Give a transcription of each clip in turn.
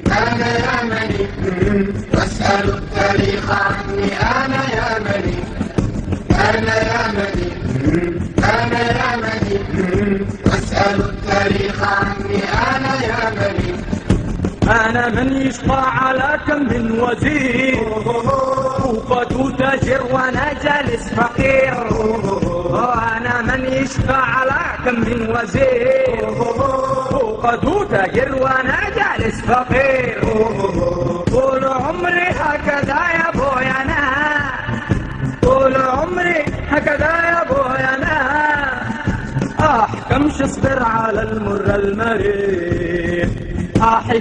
أنا يمني واسأل التاريخ عني. أنا يمني أنا يمني أنا يمني واسأل التاريخ عني. أنا يمني أنا من يشقى على كم من وزير وقد تاجر وأنا جالس فقير. أنا من يشقى على كم من وزير وقد تاجر وأنا جالس فقير. طول عمري هكذا يا بويا أنا، طول عمري هكذا يا بويا أنا. كمش اصبر على المر المرير،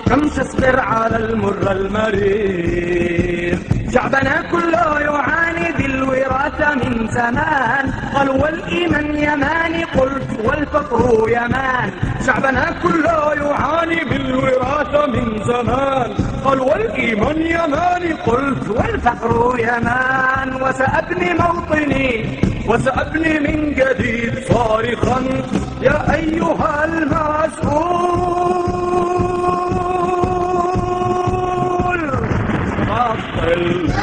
كمش اصبر على المر المرير. شعبنا كله يعاني بالوراثة من زمان، قالوا والإيمان يماني قلت والفقر يمان. شعبنا كله يعاني بالوراثة من زمان، قالوا والإيمان يماني قلت والفقر يمان. وسأبني موطني وسأبني من جديد صارخا يا أيها المسؤول.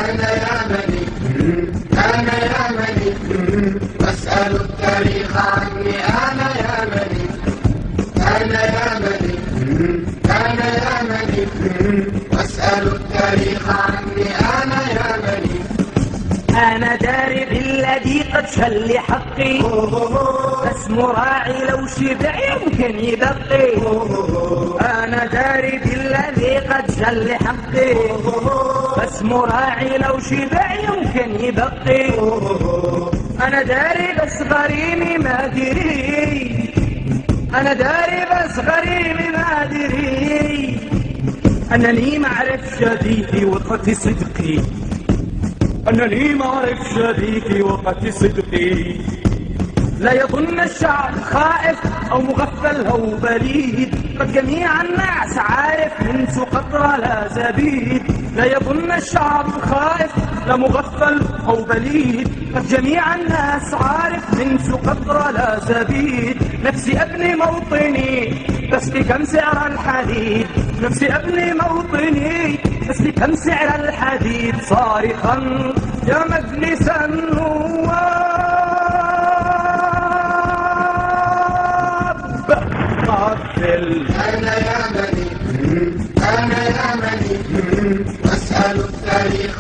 أنا يمني أنا يمني واسأل التاريخ عني. أنا يمني أنا يمني أنا يمني واسأل التاريخ عني. أنا يمني أنا داري بالذي قد شل حقي، بس مراعي لو شبع يمكن يبقي. أنا داري بالذي قد شل حقي، بس مراعي لو شبع يمكن يبقي. أنا داري بس غريمي ما دري، أنا داري بس غريمي ما دري. أنني معرف شديدي وقت صدقي، أنني معرف شريكي وقت صدقي. لا يظن الشعب خائف أو مغفل أو بليد، فجميع الناس عارف من قطرة لا زبيد. لا يظن الشعب خائف لا مغفل أو بليد، فجميع الناس عارف من قطرة لا زبيد. نفسي أبني موطني بس بكم سعر الحديد، نفسي أبني موطني بس بكم سعر الحديد. صارخا يا مجلس النواب قاتل. أنا يمني أنا يمني واسأل التاريخ